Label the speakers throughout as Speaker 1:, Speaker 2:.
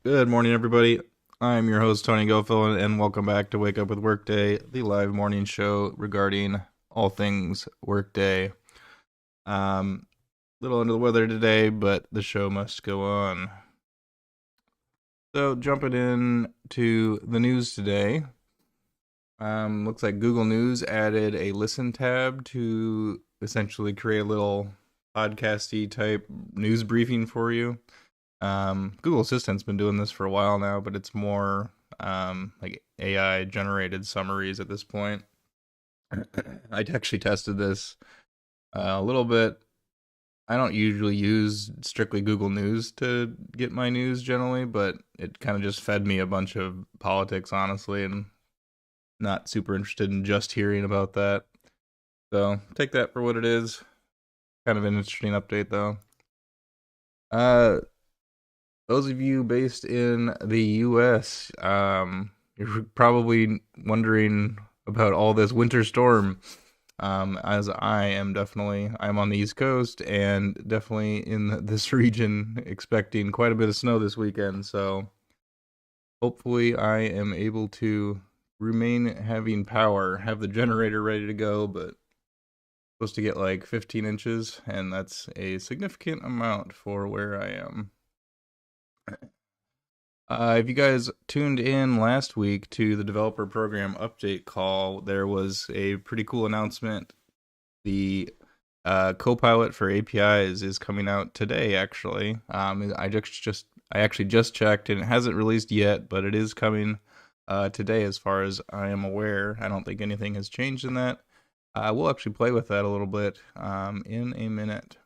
Speaker 1: Good morning, everybody. I'm your host, Tony Gilfillan, and welcome back to Wake Up with Workday, the live morning show regarding all things Workday. Little under the weather today, but the show must go on. So, jumping in to the news today, looks like Google News added a listen tab to essentially create a little podcasty type news briefing for you. Google Assistant's been doing this for a while now, but it's more like AI generated summaries at this point. I actually tested this a little bit. I don't usually use strictly Google News to get my news generally, but it kind of just fed me a bunch of politics, honestly, and not super interested in just hearing about that. So take that for what it is. Kind of an interesting update, though. Those of you based in the U.S., you're probably wondering about all this winter storm. As I'm on the East Coast and definitely in this region, expecting quite a bit of snow this weekend. So hopefully, I am able to remain having power, have the generator ready to go, but supposed to get like 15 inches, and that's a significant amount for where I am. If you guys tuned in last week to the developer program update call, there was a pretty cool announcement. The Copilot for APIs is coming out today. Actually, I actually just checked, and it hasn't released yet, but it is coming today, as far as I am aware. I don't think anything has changed in that. We'll actually play with that a little bit in a minute.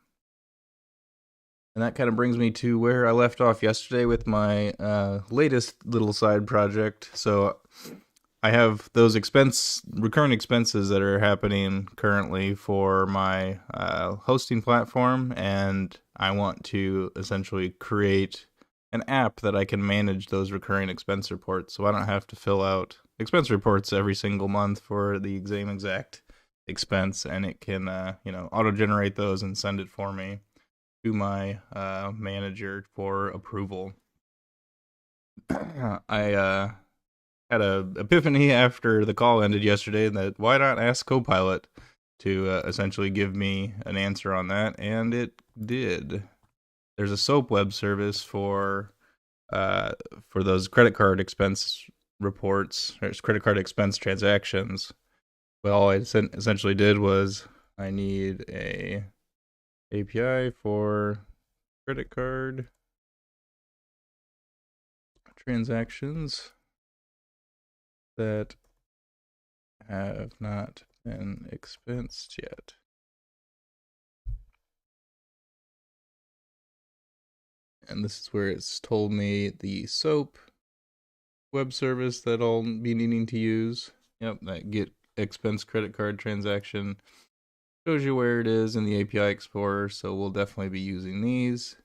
Speaker 1: And that kind of brings me to where I left off yesterday with my latest little side project. So I have those recurring expenses that are happening currently for my hosting platform, and I want to essentially create an app that I can manage those recurring expense reports, so I don't have to fill out expense reports every single month for the same exact expense, and it can auto generate those and send it for me to my manager for approval. I had a epiphany after the call ended yesterday that why not ask Copilot to essentially give me an answer on that, and it did. There's a SOAP web service for those credit card expense reports, or credit card expense transactions. But all I essentially did was I need a API for credit card transactions that have not been expensed yet. And this is where it's told me the SOAP web service that I'll be needing to use. Yep, that get expense credit card transaction shows you where it is in the API Explorer, so we'll definitely be using these.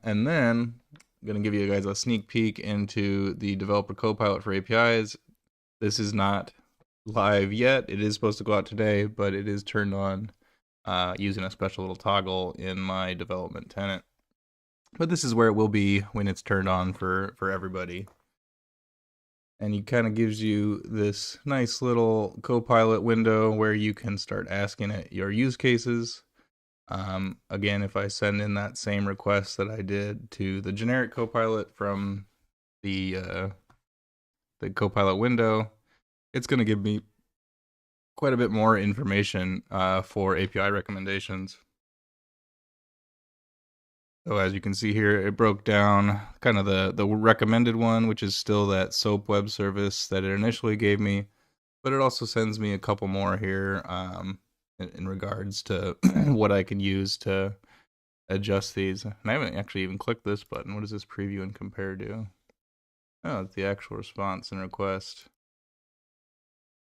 Speaker 1: And then I'm going to give you guys a sneak peek into the Developer Copilot for APIs. This is not live yet. It is supposed to go out today, but it is turned on using a special little toggle in my development tenant. But this is where it will be when it's turned on for everybody. And it kind of gives you this nice little Copilot window where you can start asking it your use cases. Again, if I send in that same request that I did to the generic Copilot from the Copilot window, it's going to give me quite a bit more information for API recommendations. So as you can see here, it broke down kind of the recommended one, which is still that SOAP web service that it initially gave me, but it also sends me a couple more here in regards to what I can use to adjust these. And I haven't actually even clicked this button. What does this preview and compare do? Oh, it's the actual response and request.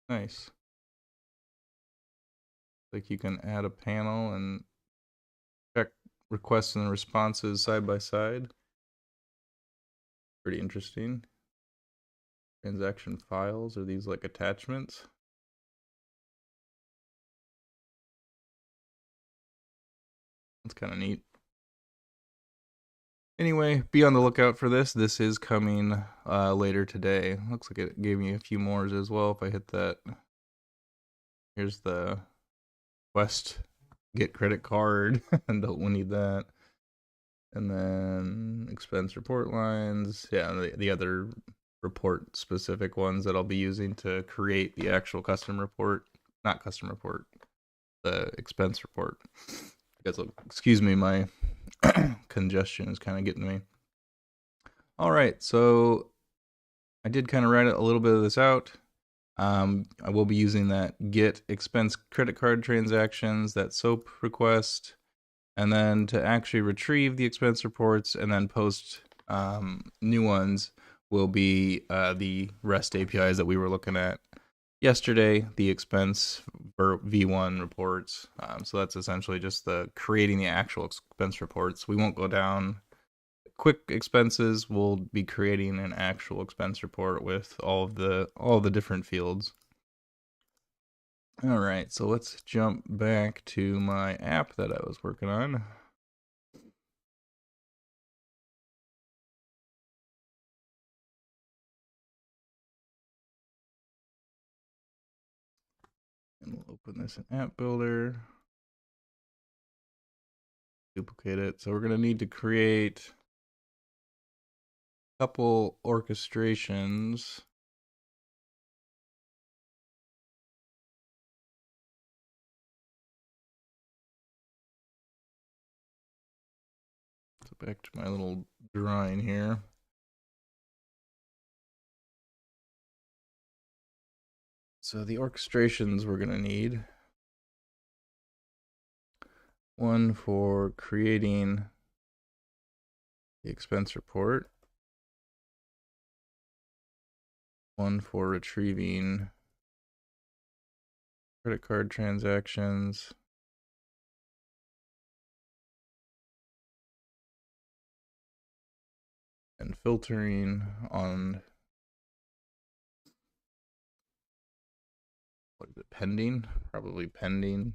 Speaker 1: Nice. Like you can add a panel and check requests and responses side by side. Pretty interesting. Transaction files, are these like attachments? That's kind of neat. Anyway, be on the lookout for this. This is coming later today. Looks like it gave me a few more as well. If I hit that, here's the Quest get credit card. And don't need that. And then expense report lines. Yeah, the other report specific ones that I'll be using to create the actual custom report. Not custom report, the expense report. Excuse me, my congestion is kind of getting me. All right, so I did kind of write a little bit of this out. I will be using that get expense credit card transactions, that SOAP request, and then to actually retrieve the expense reports and then post new ones will be the REST APIs that we were looking at yesterday, the expense V1 reports. So that's essentially just the creating the actual expense reports. We won't go down quick expenses. We'll be creating an actual expense report with all of the different fields. All right, so let's jump back to my app that I was working on. And we'll open this in App Builder. Duplicate it. So we're going to need to create a couple orchestrations. So back to my little drawing here. So the orchestrations we're going to need. One for creating the expense report. One for retrieving credit card transactions. And filtering on, what is it, pending? Probably pending.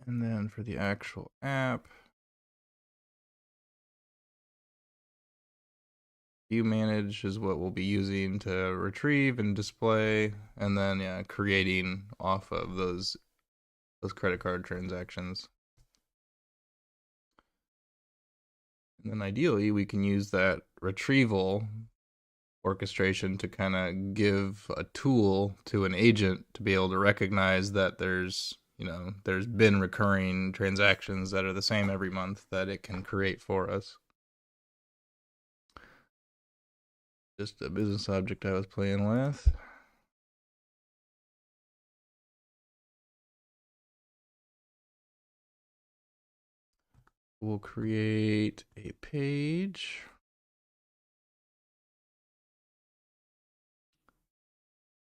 Speaker 1: And then for the actual app, view manage is what we'll be using to retrieve and display, and then creating off of those credit card transactions. And then ideally we can use that retrieval orchestration to kind of give a tool to an agent to be able to recognize that there's been recurring transactions that are the same every month that it can create for us. Just a business object I was playing with. We'll create a page.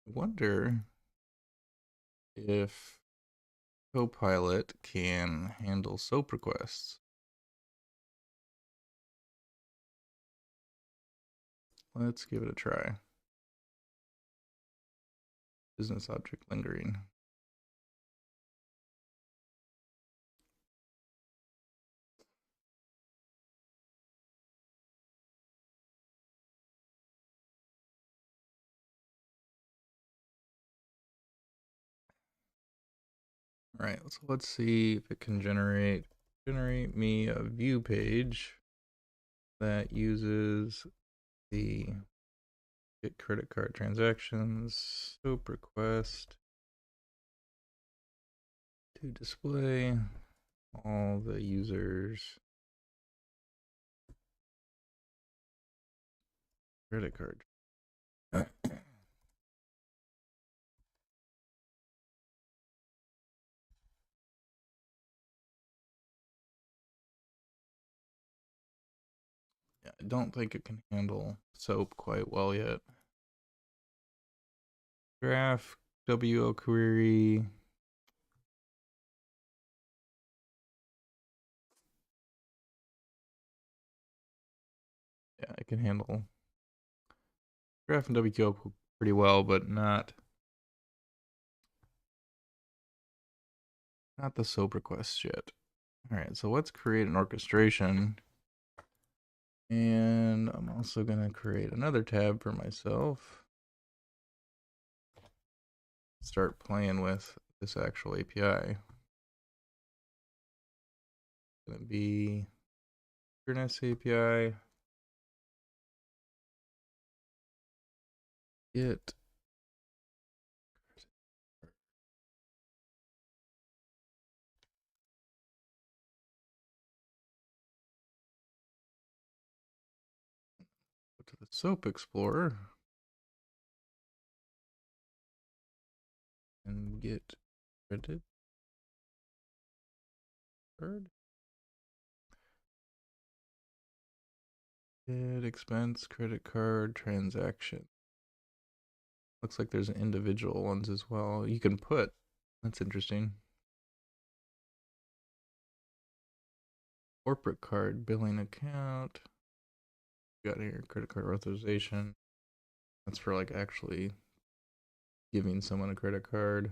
Speaker 1: I wonder if Copilot can handle SOAP requests. Let's give it a try. Business object lingering. All right, so let's see if it can generate me a view page that uses the get credit card transactions SOAP request to display all the users' credit card. I don't think it can handle SOAP quite well yet. Graph, WO query. Yeah, it can handle Graph and WO pretty well, but not Not the SOAP request yet. All right, so let's create an orchestration. And I'm also going to create another tab for myself. Start playing with this actual API. It's going to be Kubernetes API. Get go to the SOAP Explorer and get credit card. Get expense, credit card, transaction. Looks like there's individual ones as well. You can put. That's interesting. Corporate card, billing account. Got here credit card authorization. That's for like actually giving someone a credit card.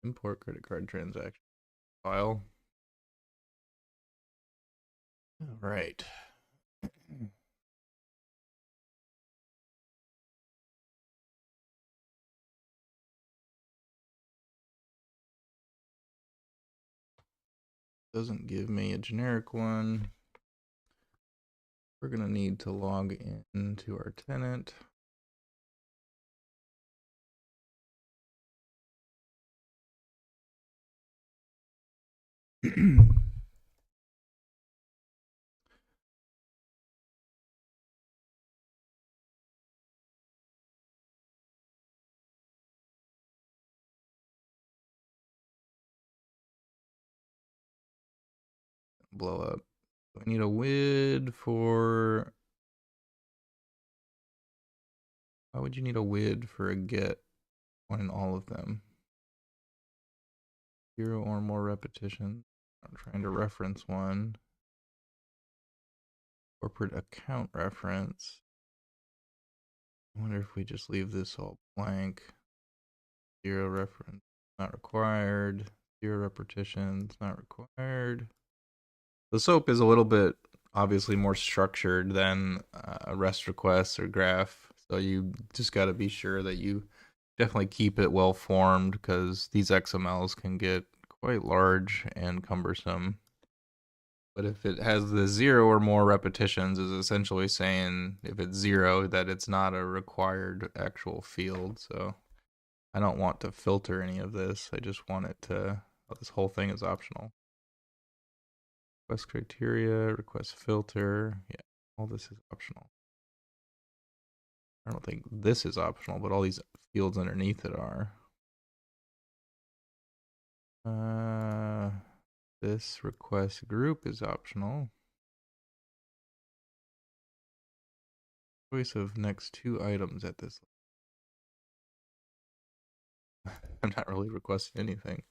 Speaker 1: Import credit card transaction file. All right. Doesn't give me a generic one. We're going to need to log into our tenant. Blow up. I need a WID for. Why would you need a WID for a get on all of them? 0 or more repetitions. I'm trying to reference one. Corporate account reference. I wonder if we just leave this all blank. 0 reference, not required. 0 repetitions, not required. The SOAP is a little bit obviously more structured than a REST request or graph. So you just got to be sure that you definitely keep it well formed because these XMLs can get quite large and cumbersome. But if it has the 0 or more repetitions, is essentially saying if it's 0 that it's not a required actual field. So I don't want to filter any of this. I just want it to. Oh, this whole thing is optional. Request criteria, request filter. Yeah, all this is optional. I don't think this is optional, but all these fields underneath it are. This request group is optional. Choice of next 2 items at this. I'm not really requesting anything.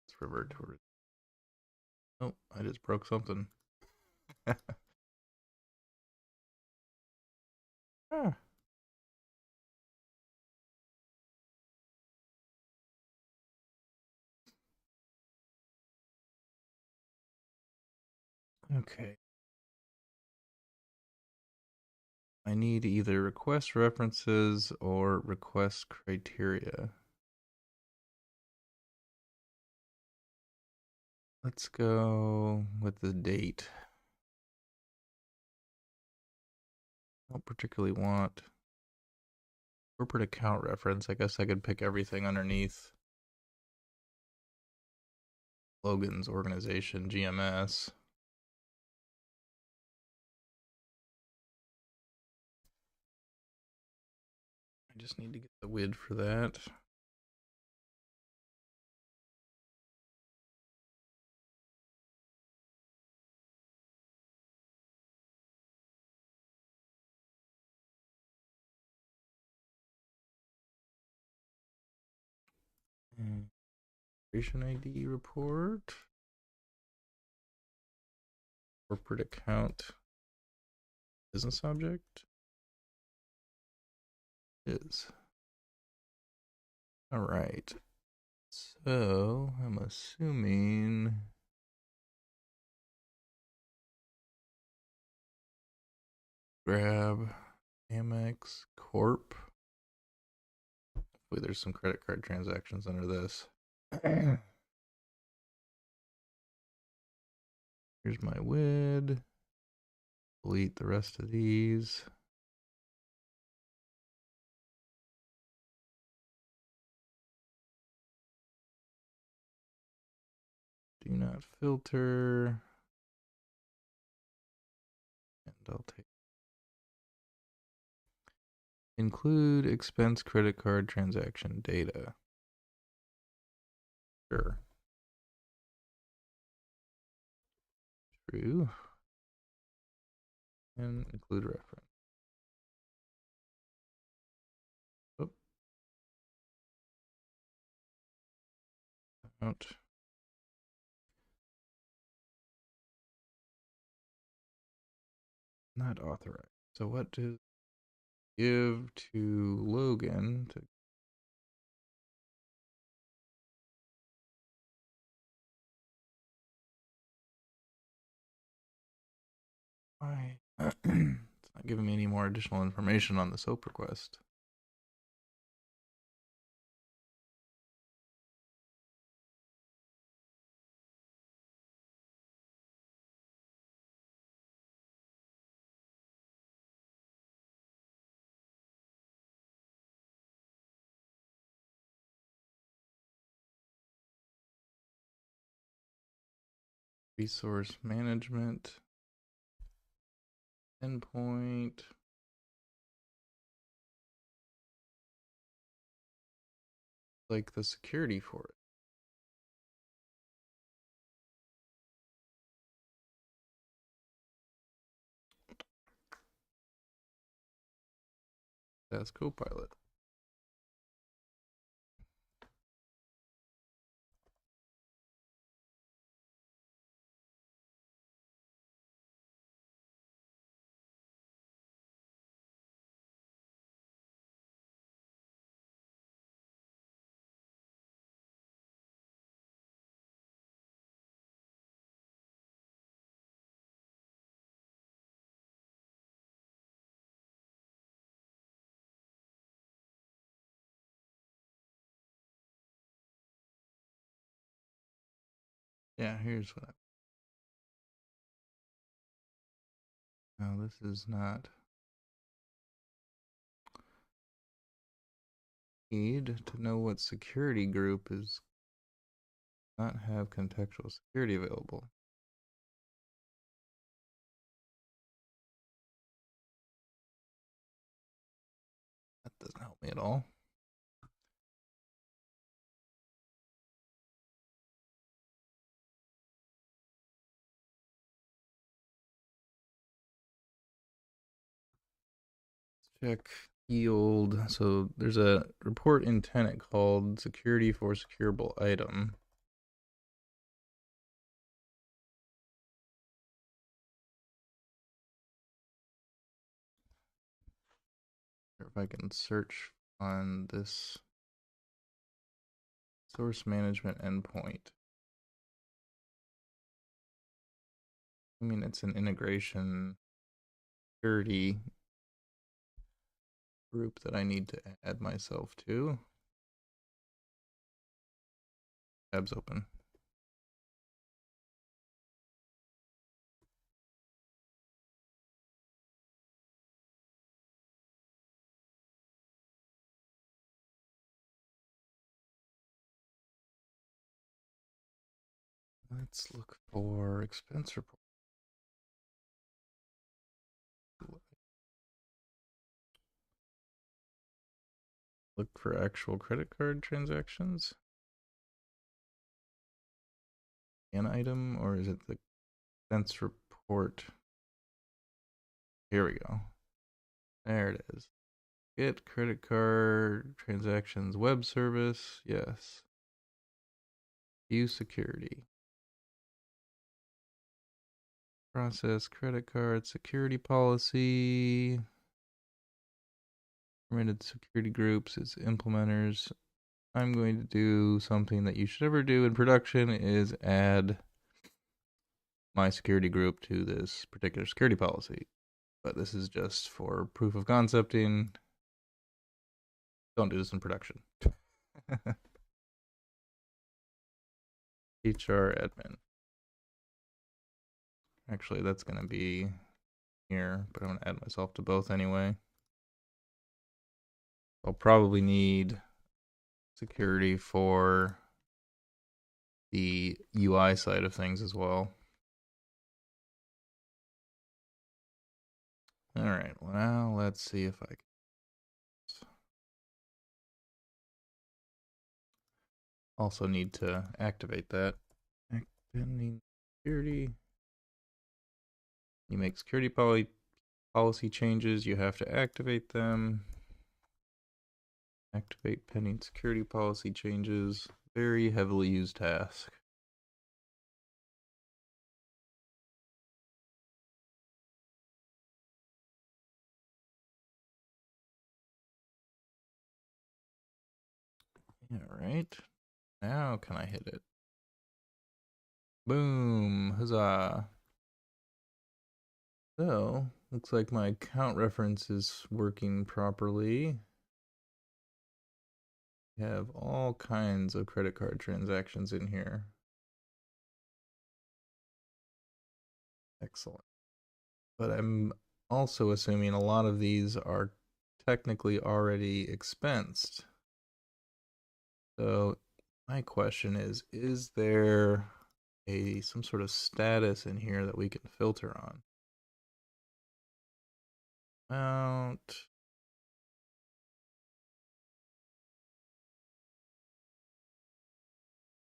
Speaker 1: Let's revert to it. Oh, I just broke something. Ah. Okay. I need either request references or request criteria. Let's go with the date. I don't particularly want corporate account reference. I guess I could pick everything underneath Logan's organization, GMS. I just need to get the WID for that. Registration ID report. Corporate account. Business object. Is. All right. So I'm assuming grab Amex Corp. Hopefully there's some credit card transactions under this. Here's my WID. Delete the rest of these. Do not filter. And I'll take include expense credit card transaction data. Sure. True. And include reference. Oh. Out. Not authorized. So what does give to Logan to why? It's not giving me any more additional information on the SOAP request. Resource management. Endpoint. Like the security for it. That's Copilot. Yeah, here's what no, this is not need to know what security group is not have contextual security available. That doesn't help me at all. Let's check yield. So there's a report in tenant called security for securable item. If I can search on this source management endpoint. I mean, it's an integration security group that I need to add myself to. Tabs open. Let's look for expense report. Look for actual credit card transactions. An item, or is it the expense report? Here we go. There it is. Get credit card transactions web service. Yes. View security. Process credit card security policy. Permitted security groups as implementers. I'm going to do something that you should never do in production is add my security group to this particular security policy. But this is just for proof of concepting. Don't do this in production. HR admin. Actually, that's going to be here, but I'm going to add myself to both anyway. I'll probably need security for the UI side of things as well. All right, well, let's see if I can. Also need to activate that. Activating security. You make security policy changes, you have to activate them. Activate pending security policy changes. Very heavily used task. All right. Now can I hit it? Boom. Huzzah. So, looks like my account reference is working properly. We have all kinds of credit card transactions in here. Excellent. But I'm also assuming a lot of these are technically already expensed. So my question is there some sort of status in here that we can filter on? Amount.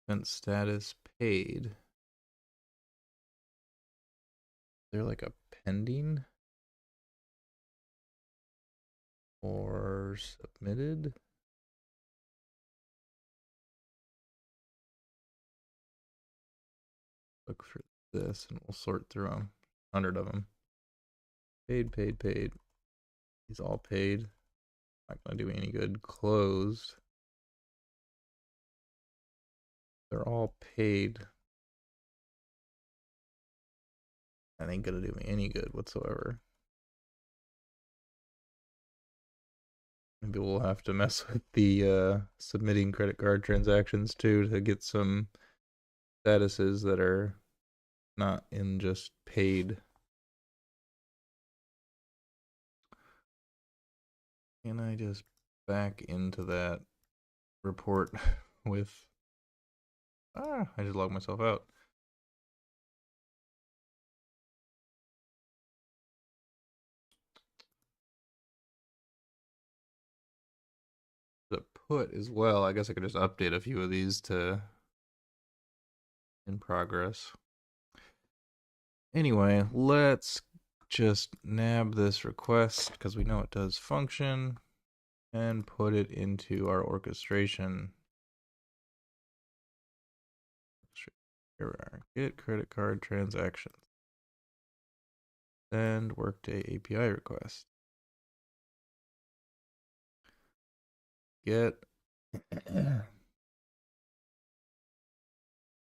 Speaker 1: Expense status paid. Is there like a pending? Or submitted? Look for this and we'll sort through them. 100 of them. Paid, paid, paid. These all paid. Not gonna do me any good. Closed. They're all paid. That ain't gonna do me any good whatsoever. Maybe we'll have to mess with the submitting credit card transactions too to get some statuses that are not in just paid. Can I just back into that report with... I just logged myself out. The put as well. I guess I could just update a few of these to in progress. Anyway, let's just nab this request because we know it does function and put it into our orchestration. Here we are. Get credit card transactions. Send Workday API request. Get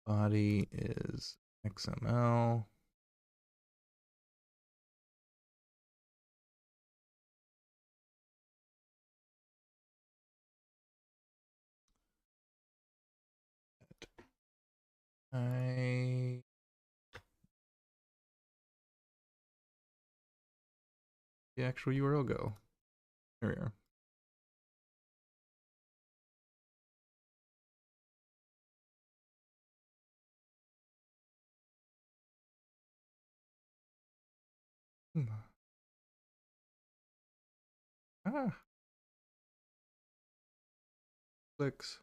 Speaker 1: body is XML. The actual URL go? Here we are. Clicks.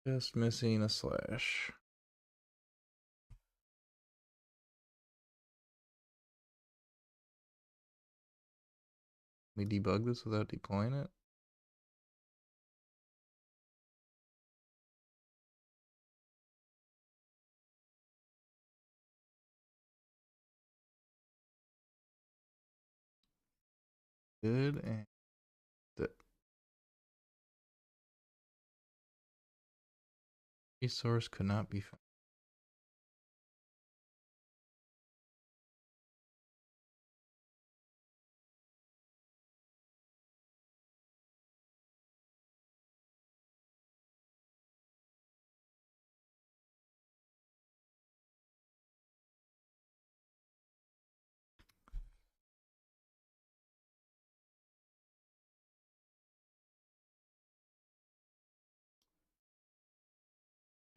Speaker 1: Just missing a slash. Let me debug this without deploying it. Good. And the resource could not be found.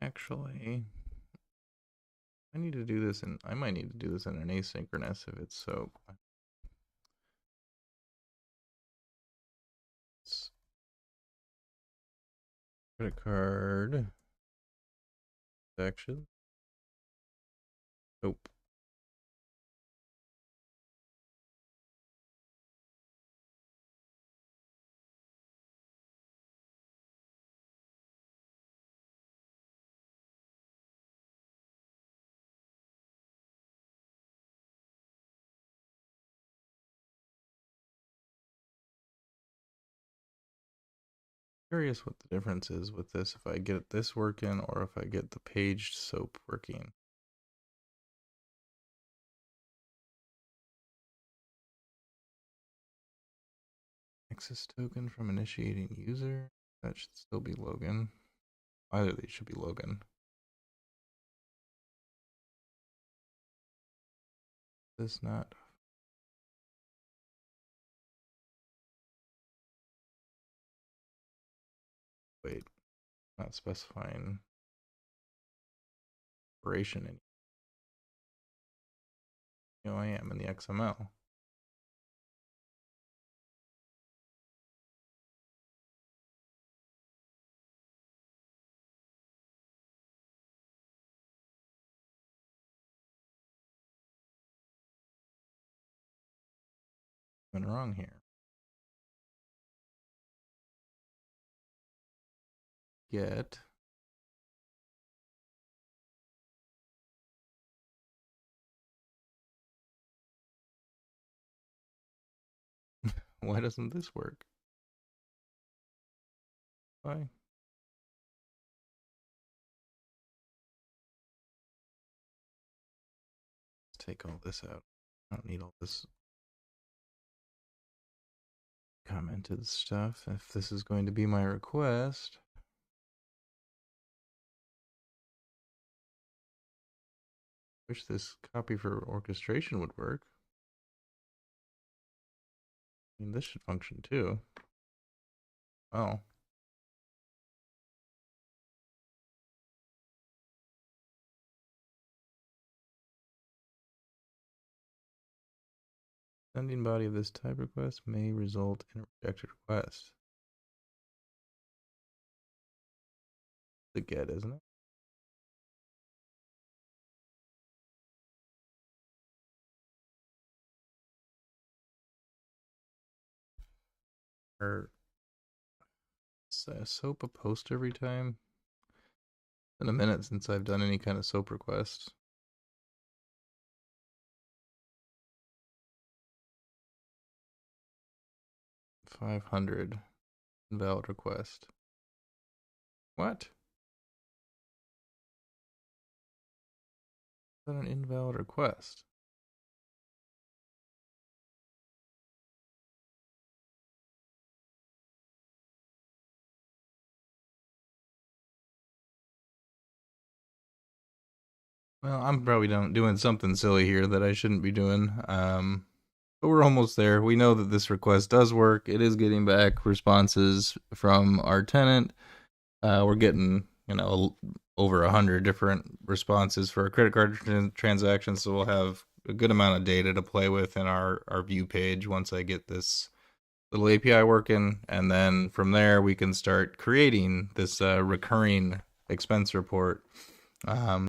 Speaker 1: Actually, I need to do this, and I might need to do this in an asynchronous if it's SOAP. Credit card section. SOAP. Curious what the difference is with this if I get this working or if I get the paged SOAP working. Access token from initiating user. That should still be Logan. Either of these should be Logan. This not. Wait, not specifying operation in. You know, I am in the XML. Went wrong here. Get. Why doesn't this work? Why? Let's take all this out. I don't need all this commented stuff if this is going to be my request. Wish this copy for orchestration would work. I mean, this should function too. Oh. Sending body of this type request may result in a rejected request. The get, isn't it? Or SOAP a post every time? It's been a minute since I've done any kind of SOAP request. $500 invalid request. What? Is that an invalid request? Well, I'm probably doing something silly here that I shouldn't be doing. But we're almost there. We know that this request does work. It is getting back responses from our tenant. We're getting, over 100 different responses for a credit card transaction. So we'll have a good amount of data to play with in our view page once I get this little API working. And then from there, we can start creating this recurring expense report.